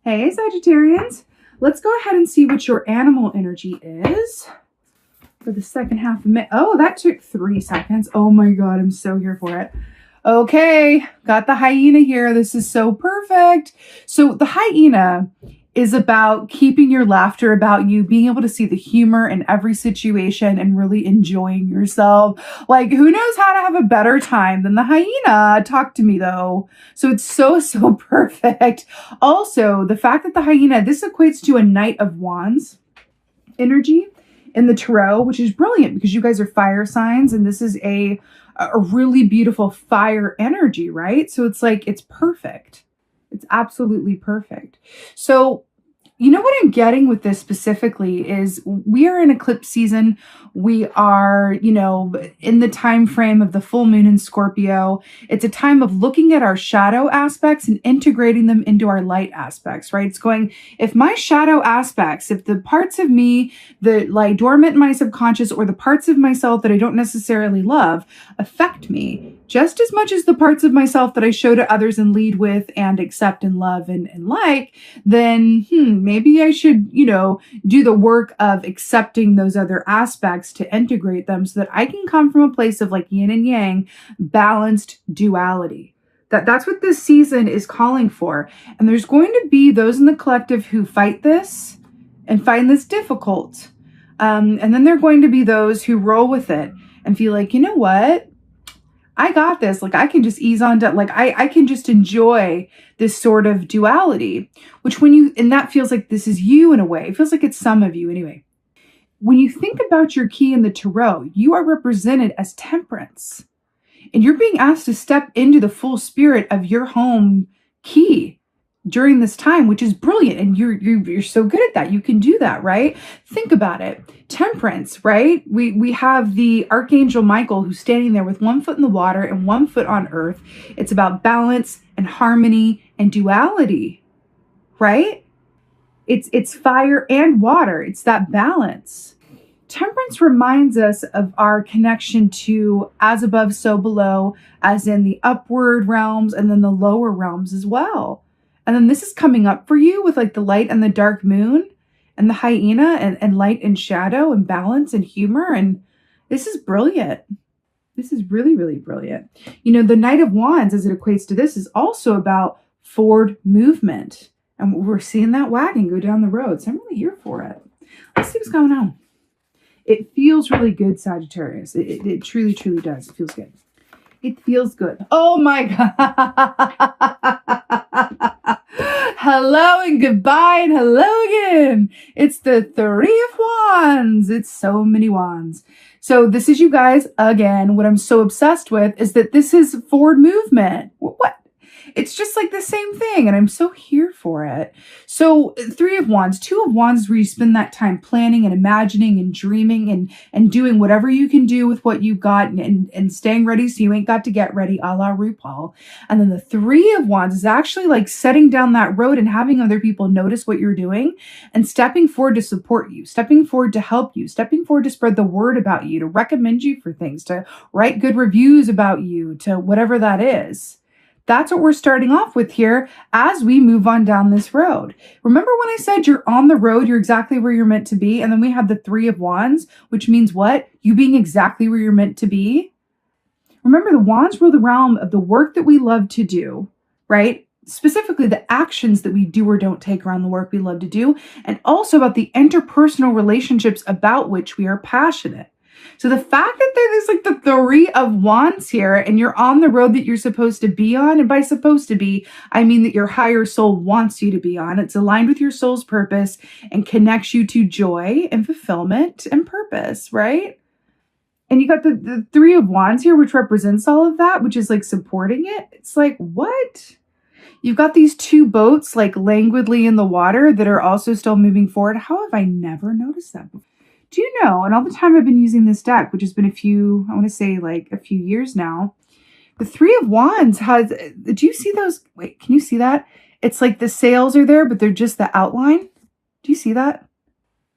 Hey, Sagittarians. Let's go ahead and see what your animal energy is for the second half of May. Oh, that took 3 seconds. Oh my God, I'm so here for it. Okay, got the hyena here. This is so perfect. So the hyena is about keeping your laughter about you, being able to see the humor in every situation and really enjoying yourself. Like, who knows how to have a better time than the hyena? Talk to me though. So it's so perfect. Also, the fact that the hyena, this equates to a Knight of Wands energy in the tarot, which is brilliant because you guys are fire signs and this is a really beautiful fire energy, right? So it's like, it's perfect. It's absolutely perfect. So, you know what I'm getting with this specifically is we are in eclipse season. We are, in the time frame of the full moon in Scorpio. It's a time of looking at our shadow aspects and integrating them into our light aspects, right? It's going, if my shadow aspects, if the parts of me that lie dormant in my subconscious or the parts of myself that I don't necessarily love affect me just as much as the parts of myself that I show to others and lead with and accept and love and like, then maybe I should, do the work of accepting those other aspects to integrate them so that I can come from a place of like yin and yang, balanced duality. That's what this season is calling for. And there's going to be those in the collective who fight this and find this difficult. And then there are going to be those who roll with it and feel like, you know what? I got this. Like, I can just ease on to, like, I can just enjoy this sort of duality, which and that feels like this is you in a way. It feels like it's some of you anyway. When you think about your key in the tarot, you are represented as temperance. And you're being asked to step into the full spirit of your home key during this time, which is brilliant. And you're so good at that. You can do that, right? Think about it. Temperance, right? We have the Archangel Michael who's standing there with 1 foot in the water and 1 foot on earth. It's about balance and harmony and duality, right? It's fire and water. It's that balance. Temperance reminds us of our connection to as above, so below, as in the upward realms and then the lower realms as well. And then this is coming up for you with like the light and the dark moon and the hyena and light and shadow and balance and humor. And this is brilliant. This is really brilliant. The Knight of Wands, as it equates to this, is also about forward movement. And we're seeing that wagon go down the road. So I'm really here for it. Let's see what's going on. It feels really good, Sagittarius. It truly does. It feels good. It feels good. Oh my God. Hello and goodbye and hello again. It's the 3 of Wands. It's so many wands. So this is you guys again. What I'm so obsessed with is that this is forward movement. What? It's just like the same thing. And I'm so here for it. So 3 of Wands, 2 of Wands is where you spend that time planning and imagining and dreaming and doing whatever you can do with what you've got and staying ready so you ain't got to get ready, a la RuPaul. And then the 3 of Wands is actually like setting down that road and having other people notice what you're doing and stepping forward to support you, stepping forward to help you, stepping forward to spread the word about you, to recommend you for things, to write good reviews about you, to whatever that is. That's what we're starting off with here as we move on down this road. Remember when I said you're on the road, you're exactly where you're meant to be. And then we have the 3 of Wands, which means what? You being exactly where you're meant to be. Remember, the wands rule the realm of the work that we love to do, right? Specifically the actions that we do or don't take around the work we love to do. And also about the interpersonal relationships about which we are passionate. So the fact that there's like the 3 of Wands here and you're on the road that you're supposed to be on, and by supposed to be, I mean that your higher soul wants you to be on. It's aligned with your soul's purpose and connects you to joy and fulfillment and purpose, right? And you got the 3 of Wands here, which represents all of that, which is like supporting it. It's like, what? You've got these 2 boats like languidly in the water that are also still moving forward. How have I never noticed that before? Do you know, and all the time I've been using this deck, which has been I want to say like a few years now, the 3 of Wands has, do you see those? Wait, can you see that? It's like the sails are there, but they're just the outline. Do you see that?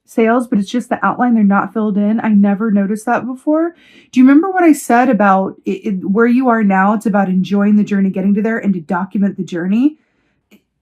Sails, but it's just the outline. They're not filled in. I never noticed that before. Do you remember what I said about where you are now? It's about enjoying the journey, getting to there, and to document the journey.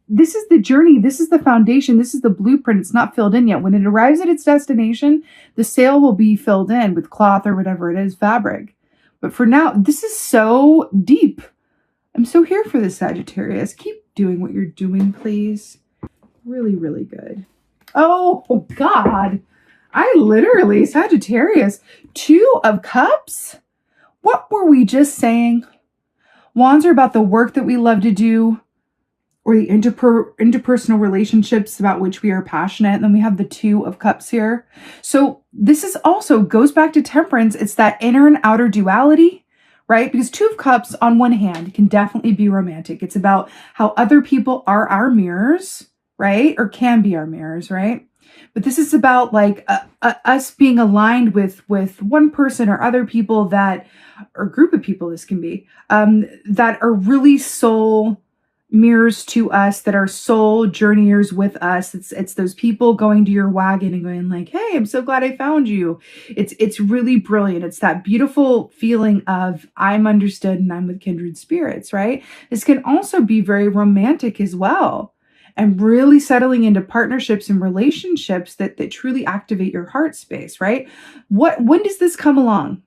this is the journey. This is the foundation. This is the blueprint. It's not filled in yet. When it arrives at its destination, the sail will be filled in with cloth or whatever it is, fabric. But for now, this is so deep. I'm so here for this, Sagittarius. Keep doing what you're doing, please. Really, really good. Oh, God. I literally, Sagittarius, 2 of Cups. What were we just saying? Wands are about the work that we love to do, or the interpersonal relationships about which we are passionate. And then we have the 2 of Cups here. So this is also goes back to Temperance. It's that inner and outer duality, right? Because 2 of Cups on one hand can definitely be romantic. It's about how other people are our mirrors, right? Or can be our mirrors, right? But this is about like us being aligned with one person or other people that, or group of people this can be, that are really soul mirrors to us, that are soul journeyers with us. It's those people going to your wagon and going like, hey, I'm so glad I found you. It's really brilliant. It's that beautiful feeling of I'm understood and I'm with kindred spirits, right? This can also be very romantic as well, and really settling into partnerships and relationships that truly activate your heart space, right? When does this come along?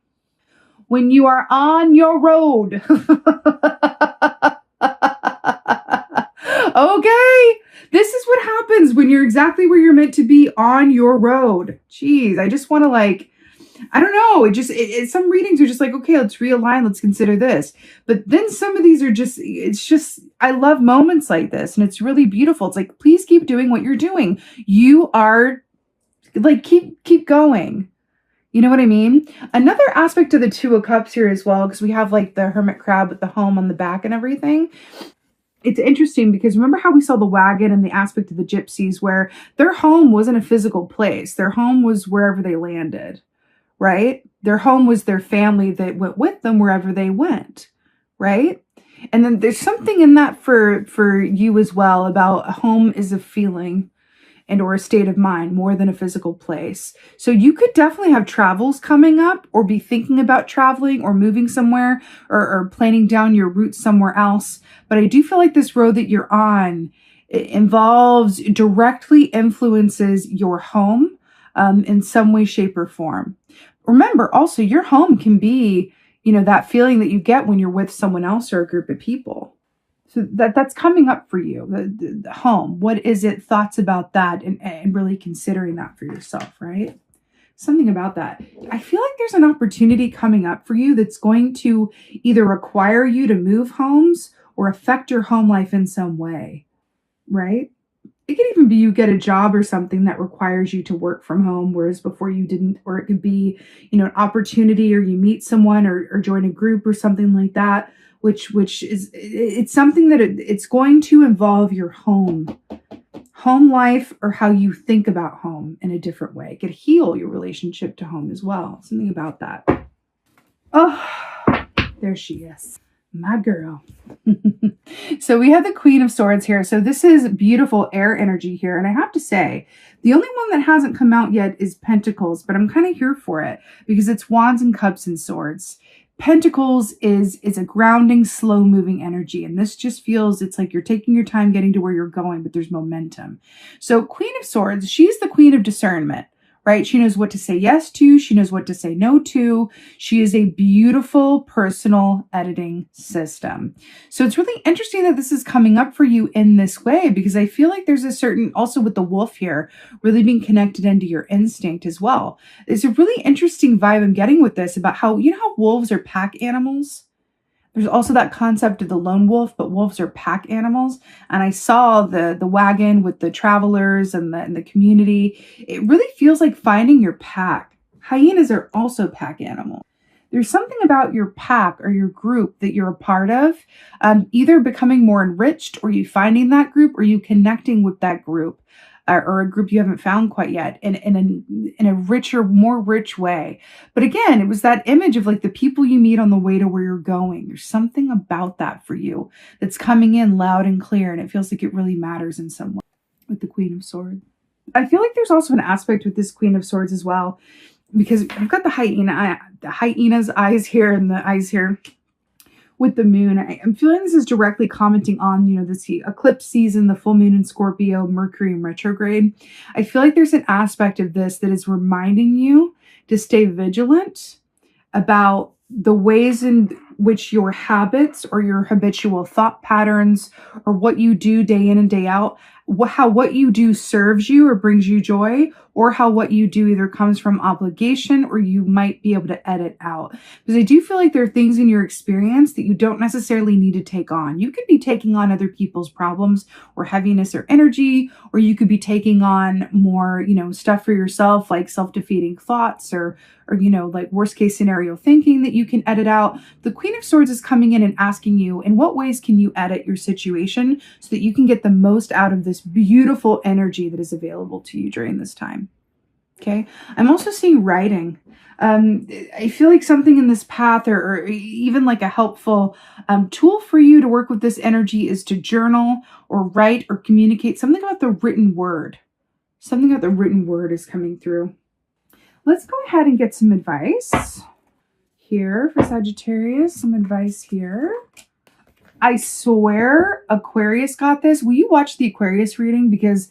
When you are on your road. Okay, this is what happens when you're exactly where you're meant to be, on your road. Jeez, I just want to like, I don't know. Some readings are just like, okay, let's realign. Let's consider this. But then some of these are just, I love moments like this, and it's really beautiful. It's like, please keep doing what you're doing. You are like, keep going. You know what I mean? Another aspect of the 2 of Cups here as well, because we have like the hermit crab with the home on the back and everything. It's interesting because remember how we saw the wagon and the aspect of the gypsies where their home wasn't a physical place. Their home was wherever they landed, right? Their home was their family that went with them wherever they went, right? And then there's something in that for you as well about a home is a feeling and or a state of mind more than a physical place. So you could definitely have travels coming up, or be thinking about traveling or moving somewhere, or planning down your route somewhere else. But I do feel like this road that you're on, it directly influences your home in some way, shape, or form. Remember also, your home can be, that feeling that you get when you're with someone else or a group of people. So that's coming up for you, the home. What is it? Thoughts about that, and really considering that for yourself, right? Something about that. I feel like there's an opportunity coming up for you that's going to either require you to move homes or affect your home life in some way, right? It could even be you get a job or something that requires you to work from home, whereas before you didn't. Or it could be, an opportunity, or you meet someone or join a group or something like that, which is, it's something that it's going to involve your home life, or how you think about home in a different way. It could heal your relationship to home as well. Something about that. Oh, there she is. My girl. So we have the Queen of Swords here. So this is beautiful air energy here. And I have to say, the only one that hasn't come out yet is Pentacles, but I'm kind of here for it because it's Wands and Cups and Swords. Pentacles is a grounding, slow moving energy. And this just feels, it's like you're taking your time getting to where you're going, but there's momentum. So Queen of Swords, she's the queen of discernment, right? She knows what to say yes to. She knows what to say no to. She is a beautiful personal editing system. So it's really interesting that this is coming up for you in this way, because I feel like there's a certain, also with the wolf here, really being connected into your instinct as well. It's a really interesting vibe I'm getting with this about how, how wolves are pack animals? There's also that concept of the lone wolf, but wolves are pack animals. And I saw the wagon with the travelers and the community. It really feels like finding your pack. Hyenas are also pack animals. There's something about your pack or your group that you're a part of, either becoming more enriched, or you finding that group, or you connecting with that group. Or a group you haven't found quite yet in a richer, more rich way. But again, it was that image of like the people you meet on the way to where you're going. There's something about that for you that's coming in loud and clear, and it feels like it really matters in some way with the Queen of Swords. I feel like there's also an aspect with this Queen of Swords as well, because we've got the hyena's eyes here and the eyes here, with the moon, I'm feeling this is directly commenting on, you know, this eclipse season, the full moon in Scorpio, Mercury in retrograde. I feel like there's an aspect of this that is reminding you to stay vigilant about the ways in which your habits or your habitual thought patterns or what you do day in and day out, how what you do serves you or brings you joy, or how what you do either comes from obligation or you might be able to edit out. Because I do feel like there are things in your experience that you don't necessarily need to take on. You could be taking on other people's problems or heaviness or energy, or you could be taking on more, you know, stuff for yourself, like self-defeating thoughts or, you know, like worst case scenario thinking that you can edit out. The Queen of Swords is coming in and asking you, in what ways can you edit your situation so that you can get the most out of this beautiful energy that is available to you during this time? Okay. I'm also seeing writing. I feel like something in this path or even like a helpful tool for you to work with this energy is to journal or write or communicate something about the written word. Something about the written word is coming through. Let's go ahead and get some advice here for Sagittarius. Some advice here. I swear Aquarius got this. Will you watch the Aquarius reading? Because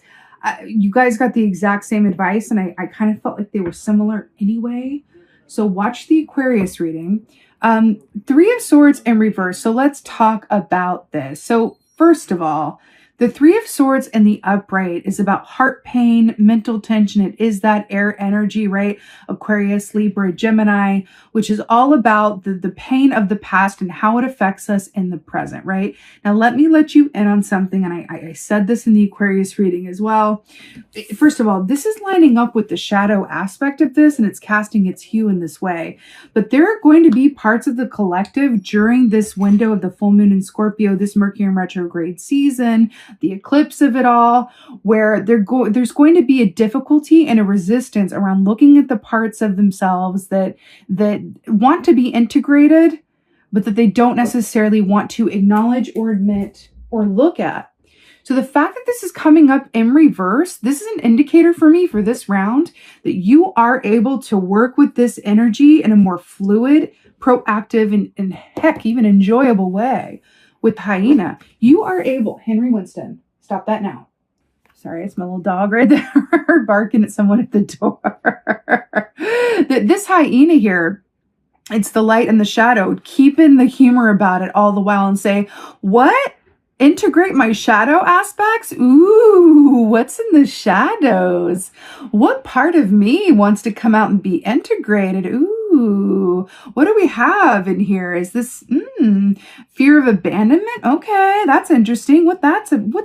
you guys got the exact same advice, and I kind of felt like they were similar anyway. So watch the Aquarius reading. 3 of Swords in reverse. So let's talk about this. So first of all, the 3 of Swords in the upright is about heart pain, mental tension. It is that air energy, right? Aquarius, Libra, Gemini, which is all about the pain of the past and how it affects us in the present, right? Now, let me let you in on something. And I said this in the Aquarius reading as well. First of all, this is lining up with the shadow aspect of this, and it's casting its hue in this way. But there are going to be parts of the collective during this window of the full moon in Scorpio, this Mercury in retrograde season, the eclipse of it all, where there's going to be a difficulty and a resistance around looking at the parts of themselves that want to be integrated, but that they don't necessarily want to acknowledge or admit or look at. So the fact that this is coming up in reverse, this is an indicator for me for this round that you are able to work with this energy in a more fluid, proactive, and heck, even enjoyable way. With hyena, you are able, Henry Winston, stop that now. Sorry, it's my little dog right there barking at someone at the door. This hyena here, it's the light and the shadow. Keep in the humor about it all the while and say, what? Integrate my shadow aspects? Ooh, what's in the shadows? What part of me wants to come out and be integrated? Ooh, what do we have in here? Is this fear of abandonment? Okay, that's interesting. What's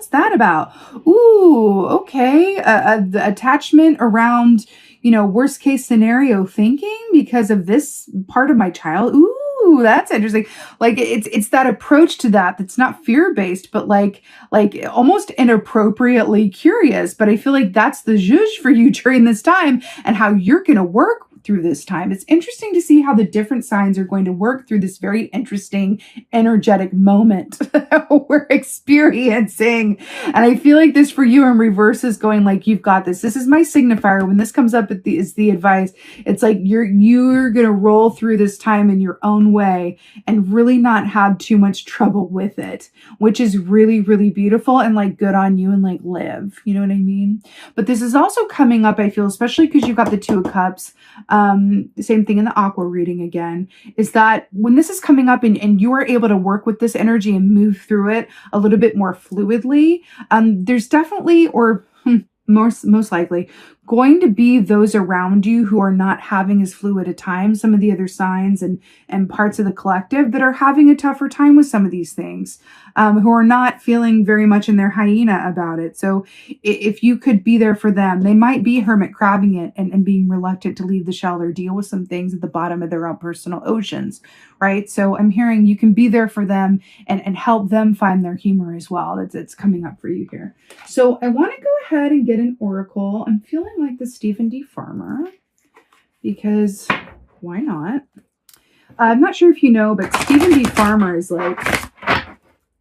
that about? Ooh, okay, the attachment around, you know, worst case scenario thinking because of this part of my child. Ooh, that's interesting. Like it's that approach to that's not fear-based, but like almost inappropriately curious. But I feel like that's the zhuzh for you during this time and how you're going to work through this time. It's interesting to see how the different signs are going to work through this very interesting, energetic moment we're experiencing. And I feel like this for you in reverse is going like, you've got this. This is my signifier. When this comes up, is the advice. It's like you're going to roll through this time in your own way and really not have too much trouble with it, which is really, really beautiful and like good on you and like live. You know what I mean? But this is also coming up, I feel, especially because you've got the 2 of Cups. The same thing in the aqua reading again, is that when this is coming up and you are able to work with this energy and move through it a little bit more fluidly, there's definitely, or most likely, going to be those around you who are not having as fluid a time, some of the other signs and parts of the collective that are having a tougher time with some of these things, who are not feeling very much in their hyena about it. So if you could be there for them, they might be hermit crabbing it and being reluctant to leave the shell or deal with some things at the bottom of their own personal oceans, right? So I'm hearing you can be there for them and help them find their humor as well. It's coming up for you here. So I want to go ahead and get an oracle. I'm feeling like the Stephen D. Farmer, because why not? I'm not sure if you know, but Stephen D. Farmer is like,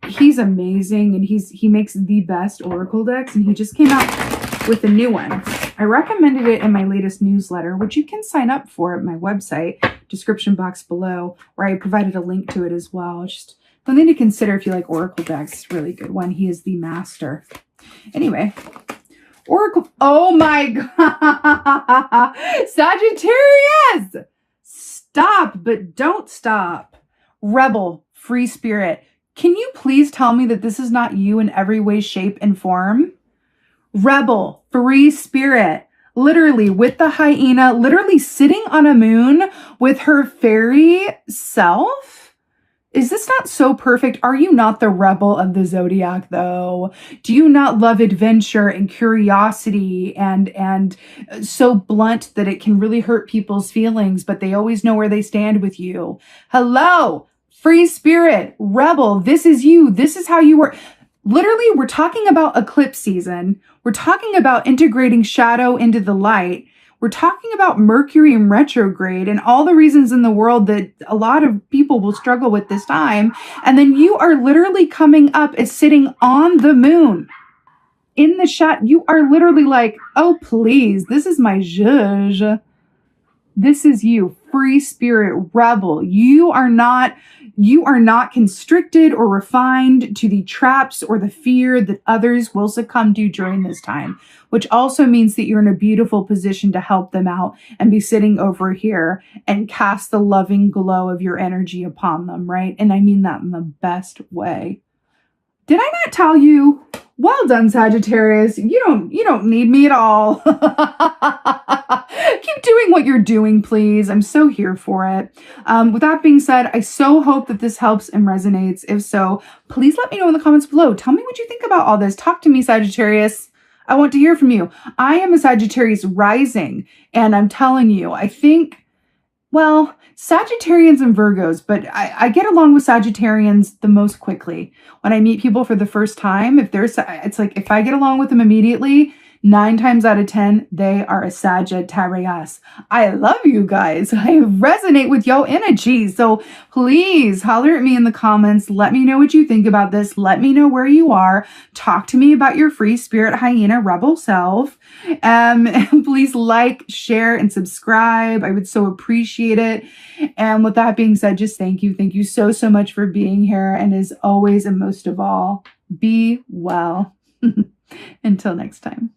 he's amazing, and he makes the best oracle decks, and he just came out with a new one. I recommended it in my latest newsletter, which you can sign up for at my website, description box below, where I provided a link to it as well. Just something to consider if you like oracle decks. It's a really good one. He is the master. Anyway, oracle. Oh my God. Sagittarius! Stop, but don't stop. Rebel, free spirit. Can you please tell me that this is not you in every way, shape, and form? Rebel, free spirit, literally with the hyena, literally sitting on a moon with her fairy self. Is this not so perfect? Are you not the rebel of the zodiac though? Do you not love adventure and curiosity and so blunt that it can really hurt people's feelings, but they always know where they stand with you? Hello, free spirit, rebel. This is you. This is how you work. Literally, we're talking about eclipse season. We're talking about integrating shadow into the light. We're talking about Mercury in retrograde and all the reasons in the world that a lot of people will struggle with this time. And then you are literally coming up as sitting on the moon in the shadow. You are literally like, oh, please, this is my zhuzh. This is you, free spirit, rebel. You are not constricted or refined to the traps or the fear that others will succumb to during this time, which also means that you're in a beautiful position to help them out and be sitting over here and cast the loving glow of your energy upon them, right? And I mean that in the best way. Did I not tell you? Well done, Sagittarius. You don't need me at all. Keep doing what you're doing, please. I'm so here for it. With that being said, I so hope that this helps and resonates. If so, please let me know in the comments below. Tell me what you think about all this. Talk to me, Sagittarius. I want to hear from you. I am a Sagittarius rising, and I'm telling you, I think, well, Sagittarians and Virgos, but I get along with Sagittarians the most quickly. When I meet people for the first time, it's like if I get along with them immediately, 9 times out of 10, they are a Sagittarius. I love you guys. I resonate with your energy. So please holler at me in the comments. Let me know what you think about this. Let me know where you are. Talk to me about your free spirit hyena rebel self. And please like, share, and subscribe. I would so appreciate it. And with that being said, just thank you. Thank you so, so much for being here. And as always, and most of all, be well. Until next time.